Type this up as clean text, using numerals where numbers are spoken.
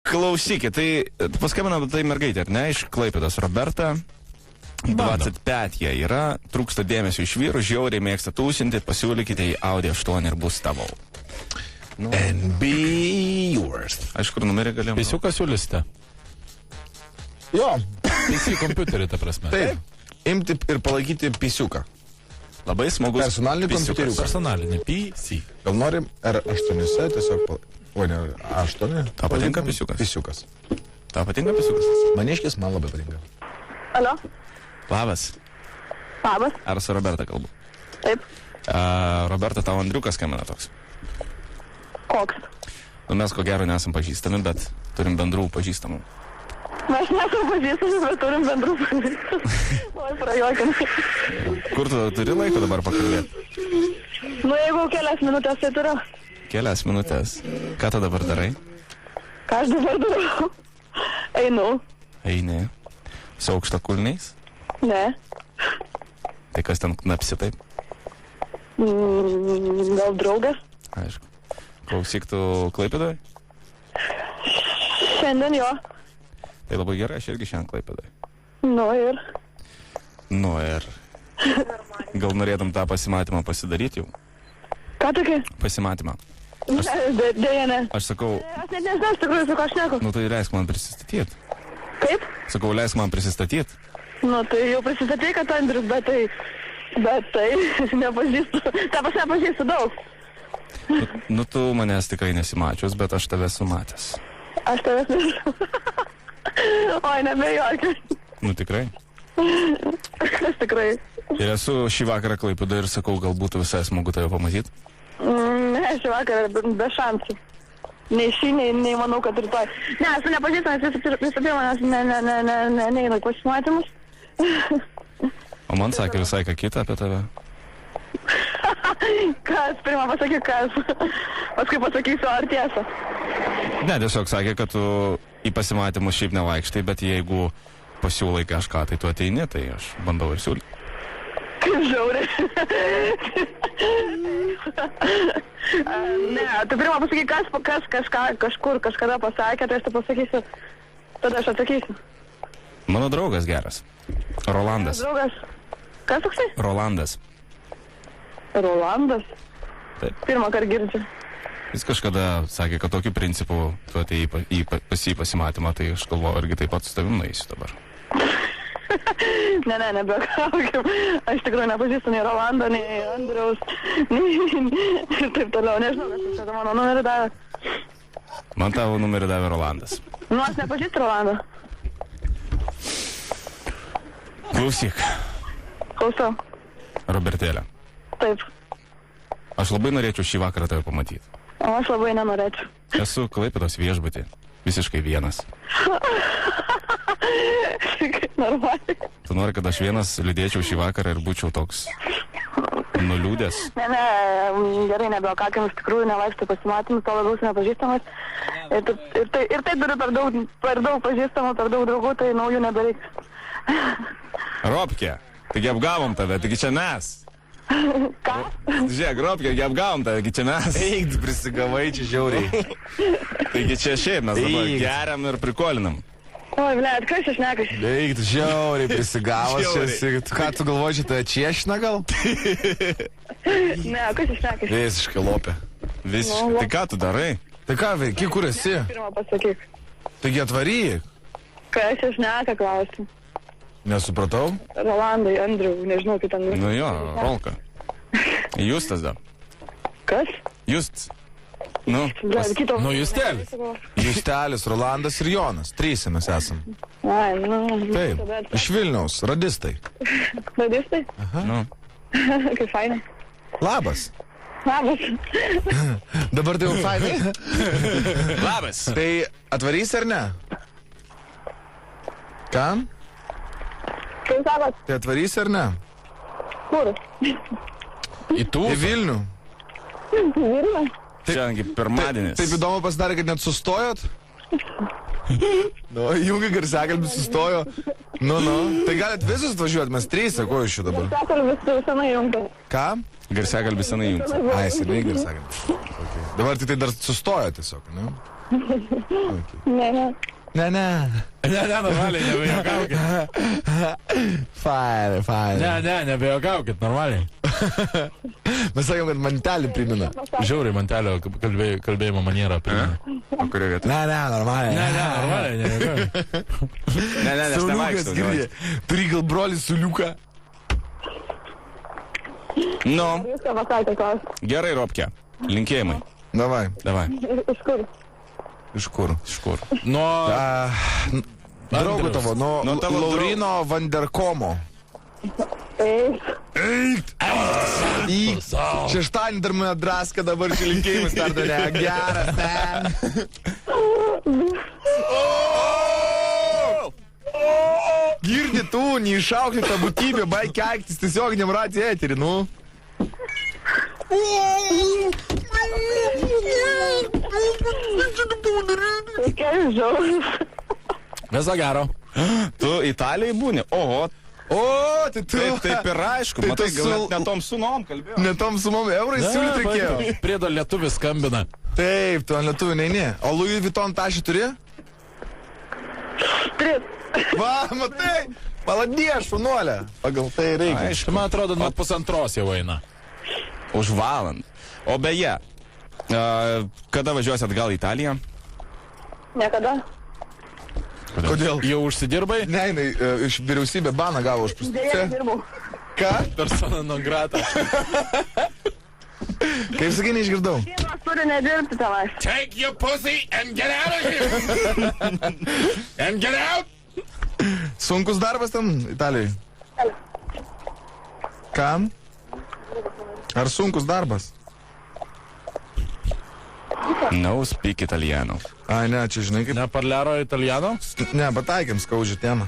Klausykit, tai paskambina tai mergaitė, ar ne, iš Klaipėdos Roberta. 25 jie yra, trūksta dėmesio iš vyrų, žiauriai mėgsta tūsinti, pasiūlykite į Audi 8 ir bus tavo. Nu. And be yours. Aš kur numerį galėjom? Pisiuką siūlysite? Jo. PC kompiuterį, ta prasme. Taip. Imti ir palaikyti pisiuką. Labai smagus. Personalinį kompiuteriuką. Personalinį PC. Gal norim R8 tiesiog... O ne, A8. Tau patinka pisiukas? Pisiukas. Tau patinka pisiukas? Maniškis man labai patinka. Alio? Labas. Labas. Ar su Roberta kalbu? Taip. Roberta, tau Andriukas skambina toks. Koks? Nu, mes ko gero nesam pažįstami, bet turim bendrų pažįstamų. Mes nesam pažįstami, bet turim bendrų pažįstamų. Oi, prajuokim. Kur tu turi laiko dabar pakalbėti? Nu, jeigu kelias minutės, tai turiu. Kelias minutės. Ką tu dabar darai? Ką aš dabar darau? Einu. Eini. Su aukštakulniais? Ne. Tai kas ten knapsi taip? Gal draugas? Aišku. Klausyk tu Klaipėdoje? Šiandien jo. Tai labai gerai, aš irgi šiandien Klaipėdoje. Nu ir. Nu ir... Gal norėtum tą pasimatymą pasidaryti jau? Ką tokį? Pasimatymą. Dėja, ne. Aš sakau... Aš net nežinau, iš tikrųjų, su ką aš neku. Nu tai leisk man prisistatyti. Kaip? Sakau, leisk man prisistatyti. Nu, tai jau prisistatei, kad Andrius, bet tai nepažįstu. Ta pas nepažįstu daug. Nu tu manęs tikrai nesimačius, bet aš tave esu matęs. Aš tavęs nežinau. Oi, nebejokiu. Nu tikrai. Aš tikrai. Ir esu šį vakarą Klaipėdoje ir sakau, gal būtų visai smagu tave pamatyti. Ne, šį vakarą be šansų. Nei šį, nei manau, kad rytoj. Ne, esu nepažįstamas, visų pirma, nes neinu į pasimatymus. O man sakė visai ką kitą apie tave. Kas? Pirmą pasakyk, kas. Paskui pasakysiu, ar tiesa. Ne, tiesiog sakė, kad tu į pasimatymus šiaip nevaikštai, bet jeigu pasiūlai kažką, tai tu ateini, tai aš bandau ir siūlyti. Kaip žiauri. Ne, tu pirmą pasakyk, kas kažką, kažkur, kažkada pasakė, tai aš tu pasakysiu. Tada aš atsakysiu. Mano draugas geras. Rolandas. Draugas. Kas toksai? Rolandas. Rolandas? Taip. Pirmą kartą girdžiu. Jis kažkada sakė, kad tokiu principu tu atėjai pas jį pasimatymą, tai aš galvoju, argi taip pat su tavim nueisiu dabar. Ne, nebekaukim. Aš tikrai nepažįstu nei Rolando, nei Andriaus, nei taip toliau. Nežinau, kas čia mano numerį davė. Man tavo numerį davė Rolandas. Nu, aš nepažįstu Rolando. Klausyk. Klausau. Robertėlė. Taip. Aš labai norėčiau šį vakarą tave pamatyti. O aš labai nenorėčiau. Esu Klaipėdos viešbutį. Visiškai vienas. Normaliai. Tu nori, kad aš vienas liūdėčiau šį vakarą ir būčiau toks nuliūdęs? Ne, gerai, nebeokakim, iš tikrųjų nevaikštai pasimatymus, to labiau nepažįstamas. Ir tai turiu per daug pažįstamų, per daug draugų, tai naujų nebereiks. Robkė, taigi apgavom tave, taigi čia mes. Ką? Žiūrėk, Robkė, taigi apgavom tave, taigi čia mes. Eik, prisigavai čia žiauriai. Taigi čia šiaip mes dabar geriam ir prikolinam. Oi, blėt, kas čia šnekas? Eik, tu žiauriai prisigavas. Ką tu galvoji, čia tave čiešina gal? Ne, kas čia šnekas? Visiškai lopė. Visiškai. Tai ką tu darai? Tai ką, veiki, kur esi? Pirmą pasakyk. Taigi atvaryk. Kas čia šneka, klausim? Nesupratau? Rolandai, Andriau, nežinau, kaip ten... Nu jo, Rolka. Justas dar. Kas? Just. Nu, Blėt, kito... Nu, Justelis. Justelis, Rolandas ir Jonas. Trysia mes esam. Ai, nu... Taip, iš Vilniaus, radistai. Radistai? nu. Kaip fainai. Labas. Labas. Dabar tai jau fainai. Labas. Tai atvarys ar ne? Kam? Kaip sakot? Tai atvarys ar ne? Kur? Į Vilnių. Vilnių? Šiandien pirmadienis. Taip įdomu pasidarė, kad net sustojot? Nu, jungi garsiakalbis sustojo. Nu. Tai galit visus atvažiuoti, mes trys, ko iš jų dabar? Garsiakalbis senai jungtas. Ką? Garsiakalbis senai jungtas. Ai, senai garsiakalbis. Okay. Dabar tai dar sustojo tiesiog, ne? Ne, ne. Ne, ne. Ne, normaliai, nebejokaukit. Fine. Nebejokaukit, normaliai. Mes sakom, kad mantelį primena. Žiauriai mantelio kalbėjimo manierą primena. O kurioje vietoje? Ne, normaliai. Normaliai, nebejokaukit. Ne, aš Sauliukas, nevaikštau. girdi. Turi gal brolį Sauliuką. Nu, Viską pasakė, klaus. gerai, Robke. Linkėjimai. Davai. Iš kur? Iš kur? Iš kur? Nuo... Draugų tavo, Nuo nuo tavo Laurino Vanderkomo. Eik. Eik! Į šeštadienį dar mane draskė, dabar čia linkėjimus perdavė. Geras, ten. Girdi tu, neišauklėta būtybė, baig keiktis tiesioginiam radijo eterį, nu. Kokia žiaurus. Viso gero. Tu Italijai būni? Oho, O, tai tu. taip ir aišku. Tai Matai, tu gal su- net tom sunom kalbėjau. Ne tom sumom eurais siūlyti reikėjo. Priedo lietuvis skambina. Taip, tu ant lietuvių neini. O Louis Vuitton tašį turi? Tris. Va, matai? Paladė, šunuolė. Pagal tai reikia. Aišku, man atrodo, nuo pusantros jau eina. Už valandą. O beje, kada važiuosi atgal į Italiją? Niekada. Kodėl? Jau užsidirbai? Ne, jinai iš vyriausybė baną gavo už Dėja, prostituciją. dirbau. Ką? Persona non grata. Kaip sakai, neišgirdau. Šeimos turi nedirbti tenais. Take your pussy and get out of here! And get out! Sunkus darbas ten Italijai. Kam? Ar sunkus darbas? No speak italiano. Ai, ne, čia žinai kaip. Ne parliaro italiano? Ne, pataikėm skaudžią temą.